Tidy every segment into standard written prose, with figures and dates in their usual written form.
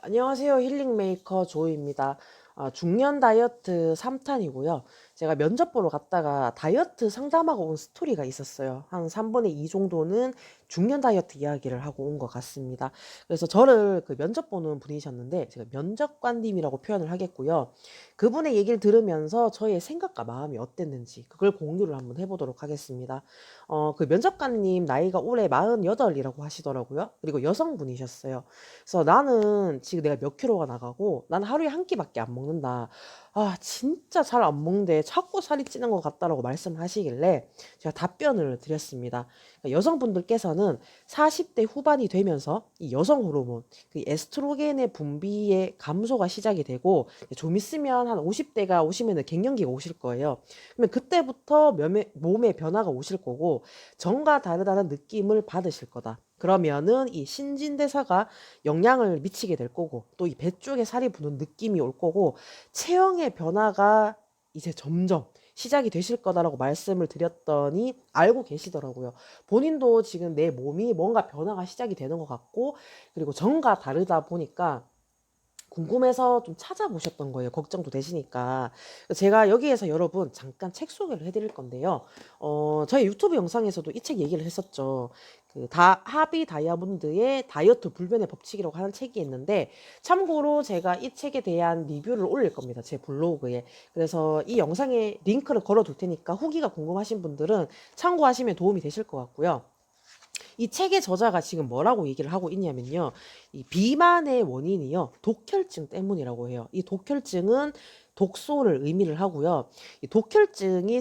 안녕하세요. 힐링 메이커 조이입니다. 중년 다이어트 3탄이고요. 제가 면접 보러 갔다가 다이어트 상담하고 온 스토리가 있었어요. 한 3분의 2 정도는 중년 다이어트 이야기를 하고 온 것 같습니다. 그래서 저를 그 면접 보는 분이셨는데 제가 면접관님이라고 표현을 하겠고요. 그분의 얘기를 들으면서 저의 생각과 마음이 어땠는지 그걸 공유를 한번 해보도록 하겠습니다. 그 면접관님 나이가 올해 48이라고 하시더라고요. 그리고 여성분이셨어요. 그래서 나는 지금 내가 몇 킬로가 나가고 난 하루에 한 끼밖에 안 먹는다. 진짜 잘 안 먹는데 자꾸 살이 찌는 것 같다라고 말씀하시길래 제가 답변을 드렸습니다. 그러니까 여성분들께서는 40대 후반이 되면서 이 여성 호르몬, 그 에스트로겐의 분비의 감소가 시작이 되고 좀 있으면 한 50대가 오시면은 갱년기가 오실 거예요. 그러면 그때부터 몸에 변화가 오실 거고 전과 다르다는 느낌을 받으실 거다. 그러면은 이 신진대사가 영향을 미치게 될 거고 또 이 배 쪽에 살이 부는 느낌이 올 거고 체형의 변화가 이제 점점 시작이 되실 거다라고 말씀을 드렸더니 알고 계시더라고요. 본인도 지금 내 몸이 뭔가 변화가 시작이 되는 것 같고 그리고 전과 다르다 보니까 궁금해서 좀 찾아보셨던 거예요. 걱정도 되시니까. 제가 여기에서 여러분 잠깐 책 소개를 해드릴 건데요. 저희 유튜브 영상에서도 이 책 얘기를 했었죠. 하비 다이아몬드의 다이어트 불변의 법칙이라고 하는 책이 있는데 참고로 제가 이 책에 대한 리뷰를 올릴 겁니다. 제 블로그에. 그래서 이 영상에 링크를 걸어 둘 테니까 후기가 궁금하신 분들은 참고하시면 도움이 되실 것 같고요. 이 책의 저자가 지금 뭐라고 얘기를 하고 있냐면요. 이 비만의 원인이요. 독혈증 때문이라고 해요. 이 독혈증은 독소를 의미를 하고요. 이 독혈증이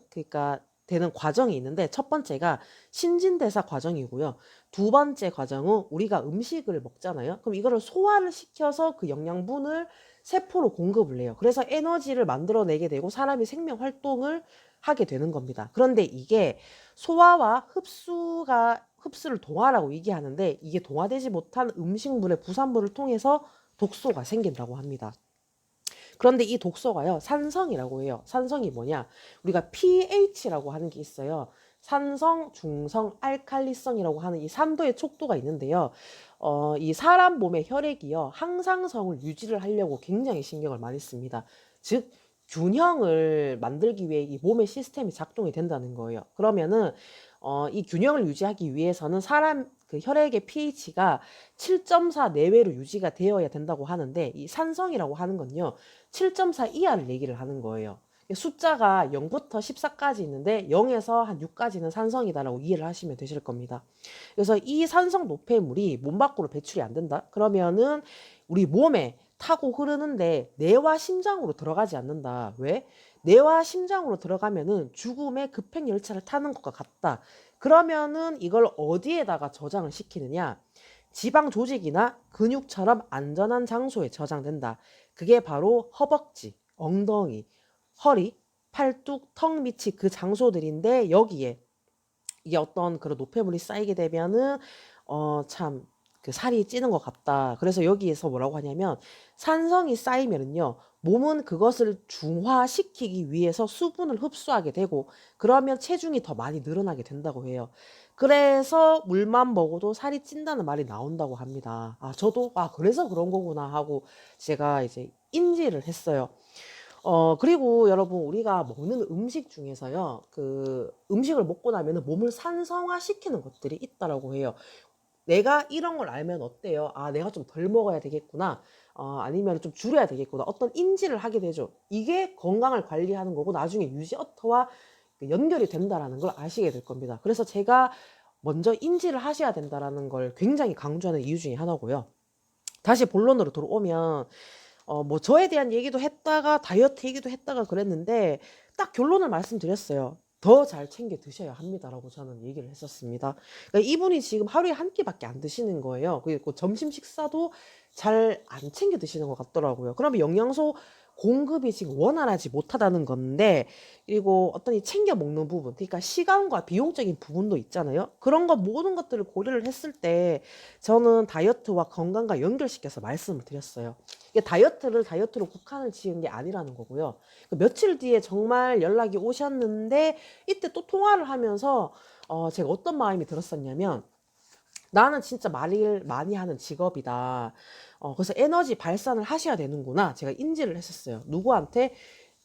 그러니까 되는 과정이 있는데 첫 번째가 신진대사 과정이고요. 두 번째 과정은 우리가 음식을 먹잖아요. 그럼 이거를 소화를 시켜서 그 영양분을 세포로 공급을 해요. 그래서 에너지를 만들어내게 되고 사람이 생명 활동을 하게 되는 겁니다. 그런데 이게 소화와 흡수를 동화라고 얘기하는데 이게 동화되지 못한 음식물의 부산물을 통해서 독소가 생긴다고 합니다. 그런데 이 독소가요, 산성이라고 해요. 산성이 뭐냐? 우리가 pH라고 하는 게 있어요. 산성, 중성, 알칼리성이라고 하는 이 3도의 촉도가 있는데요. 이 사람 몸의 혈액이요, 항상성을 유지를 하려고 굉장히 신경을 많이 씁니다. 즉, 균형을 만들기 위해 이 몸의 시스템이 작동이 된다는 거예요. 그러면은, 이 균형을 유지하기 위해서는 사람 그 혈액의 pH가 7.4 내외로 유지가 되어야 된다고 하는데 이 산성이라고 하는 건요. 7.4 이하를 얘기를 하는 거예요. 숫자가 0부터 14까지 있는데 0에서 한 6까지는 산성이다라고 이해를 하시면 되실 겁니다. 그래서 이 산성 노폐물이 몸 밖으로 배출이 안 된다. 그러면은 우리 몸에 타고 흐르는데 뇌와 심장으로 들어가지 않는다. 왜? 뇌와 심장으로 들어가면은 죽음의 급행 열차를 타는 것과 같다. 그러면은 이걸 어디에다가 저장을 시키느냐? 지방 조직이나 근육처럼 안전한 장소에 저장된다. 그게 바로 허벅지, 엉덩이, 허리, 팔뚝, 턱 밑이 그 장소들인데 여기에 이게 어떤 그런 노폐물이 쌓이게 되면은 참 그 살이 찌는 것 같다. 그래서 여기에서 뭐라고 하냐면 산성이 쌓이면은요. 몸은 그것을 중화시키기 위해서 수분을 흡수하게 되고 그러면 체중이 더 많이 늘어나게 된다고 해요. 그래서 물만 먹어도 살이 찐다는 말이 나온다고 합니다. 저도 그래서 그런 거구나 하고 제가 이제 인지를 했어요. 그리고 여러분, 우리가 먹는 음식 중에서요, 그 음식을 먹고 나면은 몸을 산성화시키는 것들이 있다라고 해요. 내가 이런 걸 알면 어때요? 내가 좀 덜 먹어야 되겠구나. 아니면 좀 줄여야 되겠구나. 어떤 인지를 하게 되죠. 이게 건강을 관리하는 거고 나중에 유지어터와 그 연결이 된다라는 걸 아시게 될 겁니다. 그래서 제가 먼저 인지를 하셔야 된다라는 걸 굉장히 강조하는 이유 중에 하나고요. 다시 본론으로 들어오면 뭐 저에 대한 얘기도 했다가 다이어트 얘기도 했다가 그랬는데 딱 결론을 말씀드렸어요. 더 잘 챙겨 드셔야 합니다라고 저는 얘기를 했었습니다. 그러니까 이분이 지금 하루에 한 끼밖에 안 드시는 거예요. 그리고 점심 식사도 잘 안 챙겨 드시는 것 같더라고요. 그러면 영양소 공급이 지금 원활하지 못하다는 건데, 그리고 어떤 이 챙겨 먹는 부분, 그러니까 시간과 비용적인 부분도 있잖아요. 그런 것 모든 것들을 고려를 했을 때 저는 다이어트와 건강과 연결시켜서 말씀을 드렸어요. 이게 다이어트를 다이어트로 국한을 지은 게 아니라는 거고요. 며칠 뒤에 정말 연락이 오셨는데 이때 또 통화를 하면서 제가 어떤 마음이 들었었냐면 나는 진짜 말을 많이 하는 직업이다. 그래서 에너지 발산을 하셔야 되는구나. 제가 인지를 했었어요. 누구한테?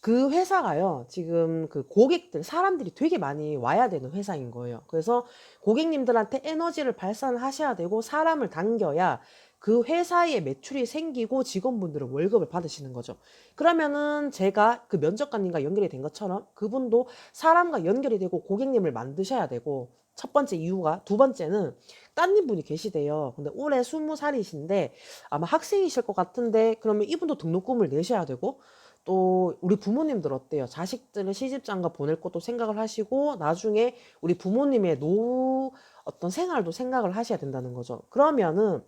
그 회사가요, 지금 그 고객들, 사람들이 되게 많이 와야 되는 회사인 거예요. 그래서 고객님들한테 에너지를 발산을 하셔야 되고, 사람을 당겨야 그 회사에 매출이 생기고 직원분들은 월급을 받으시는 거죠. 그러면은 제가 그 면접관님과 연결이 된 것처럼 그분도 사람과 연결이 되고 고객님을 만드셔야 되고, 첫 번째 이유가, 두 번째는 따님 분이 계시대요. 근데 올해 20살이신데 아마 학생이실 것 같은데, 그러면 이분도 등록금을 내셔야 되고, 또 우리 부모님들 어때요? 자식들을 시집장가 보낼 것도 생각을 하시고, 나중에 우리 부모님의 노후 어떤 생활도 생각을 하셔야 된다는 거죠. 그러면은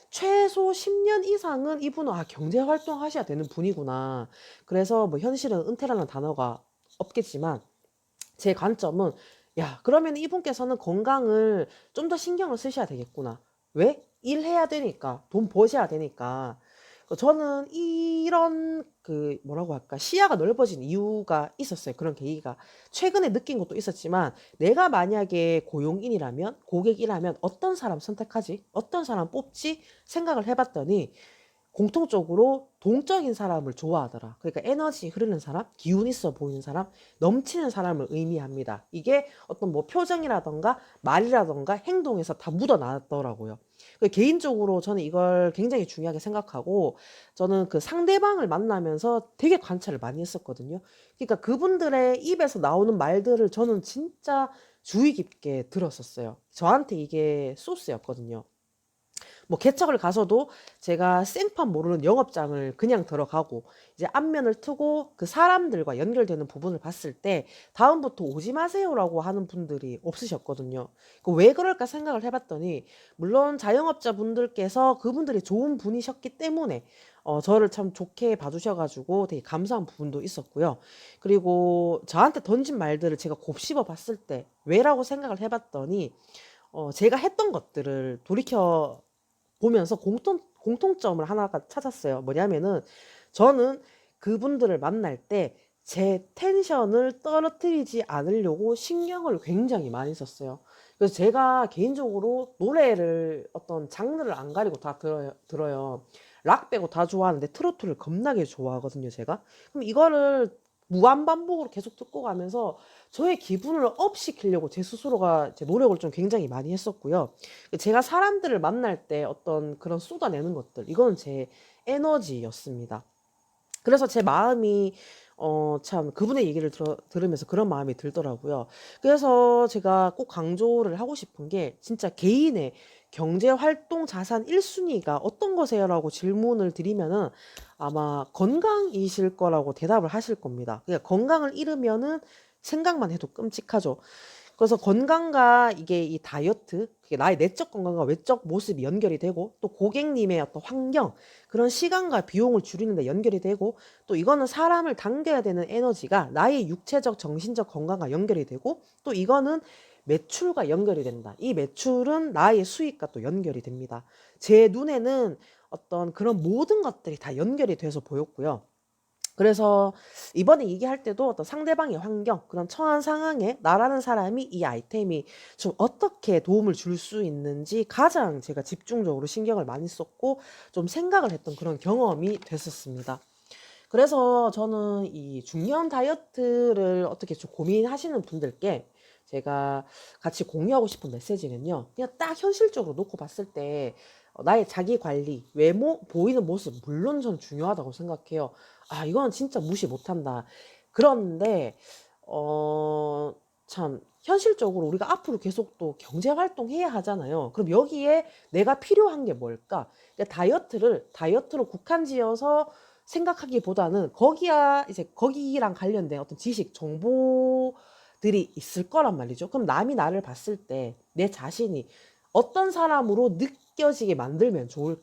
최소 10년 이상은 이분은 경제 활동 하셔야 되는 분이구나. 그래서 뭐 현실은 은퇴라는 단어가 없겠지만, 제 관점은, 야, 그러면 이분께서는 건강을 좀 더 신경을 쓰셔야 되겠구나. 왜? 일해야 되니까, 돈 버셔야 되니까. 저는 이런 그 뭐라고 할까, 시야가 넓어진 이유가 있었어요. 그런 계기가 최근에 느낀 것도 있었지만, 내가 만약에 고용인이라면, 고객이라면 어떤 사람 선택하지, 어떤 사람 뽑지 생각을 해봤더니 공통적으로 동적인 사람을 좋아하더라. 그러니까 에너지 흐르는 사람, 기운 있어 보이는 사람, 넘치는 사람을 의미합니다. 이게 어떤 뭐 표정이라던가 말이라던가 행동에서 다 묻어나더라고요. 개인적으로 저는 이걸 굉장히 중요하게 생각하고, 저는 그 상대방을 만나면서 되게 관찰을 많이 했었거든요. 그러니까 그분들의 입에서 나오는 말들을 저는 진짜 주의 깊게 들었었어요. 저한테 이게 소스였거든요. 뭐 개척을 가서도 제가 생판 모르는 영업장을 그냥 들어가고, 이제 안면을 트고 그 사람들과 연결되는 부분을 봤을 때 다음부터 오지 마세요라고 하는 분들이 없으셨거든요. 왜 그럴까 생각을 해봤더니, 물론 자영업자분들께서 그분들이 좋은 분이셨기 때문에 저를 참 좋게 봐주셔가지고 되게 감사한 부분도 있었고요. 그리고 저한테 던진 말들을 제가 곱씹어 봤을 때 왜라고 생각을 해봤더니, 제가 했던 것들을 돌이켜 보면서 공통점을 하나가 찾았어요. 뭐냐면은, 저는 그분들을 만날 때 제 텐션을 떨어뜨리지 않으려고 신경을 굉장히 많이 썼어요. 그래서 제가 개인적으로 노래를 어떤 장르를 안 가리고 다 들어요. 락 빼고 다 좋아하는데 트로트를 겁나게 좋아하거든요, 제가. 그럼 이거를 무한반복으로 계속 듣고 가면서 저의 기분을 업 시키려고 제 스스로가 제 노력을 좀 굉장히 많이 했었고요. 제가 사람들을 만날 때 어떤 그런 쏟아내는 것들, 이거는 제 에너지였습니다. 그래서 제 마음이 참 그분의 얘기를 들으면서 그런 마음이 들더라고요. 그래서 제가 꼭 강조를 하고 싶은 게, 진짜 개인의 경제 활동 자산 1순위가 어떤 거세요라고 질문을 드리면은 아마 건강이실 거라고 대답을 하실 겁니다. 그러니까 건강을 잃으면은 생각만 해도 끔찍하죠. 그래서 건강과 이게 이 다이어트, 그게 나의 내적 건강과 외적 모습이 연결이 되고, 또 고객님의 어떤 환경, 그런 시간과 비용을 줄이는 데 연결이 되고, 또 이거는 사람을 당겨야 되는 에너지가 나의 육체적, 정신적 건강과 연결이 되고, 또 이거는 매출과 연결이 된다. 이 매출은 나의 수익과 또 연결이 됩니다. 제 눈에는 어떤 그런 모든 것들이 다 연결이 돼서 보였고요. 그래서 이번에 얘기할 때도 어떤 상대방의 환경, 그런 처한 상황에 나라는 사람이 이 아이템이 좀 어떻게 도움을 줄 수 있는지 가장 제가 집중적으로 신경을 많이 썼고 좀 생각을 했던 그런 경험이 됐었습니다. 그래서 저는 이 중년 다이어트를 어떻게 좀 고민하시는 분들께 제가 같이 공유하고 싶은 메시지는요, 그냥 딱 현실적으로 놓고 봤을 때 나의 자기 관리, 외모, 보이는 모습, 물론 저는 중요하다고 생각해요. 이건 진짜 무시 못한다. 그런데, 어, 참, 현실적으로 우리가 앞으로 계속 또 경제 활동해야 하잖아요. 그럼 여기에 내가 필요한 게 뭘까? 그러니까 다이어트로 국한 지어서 생각하기보다는 거기야 이제 거기랑 관련된 어떤 지식, 정보들이 있을 거란 말이죠. 그럼 남이 나를 봤을 때 내 자신이 어떤 사람으로 느껴지게 만들면 좋을까?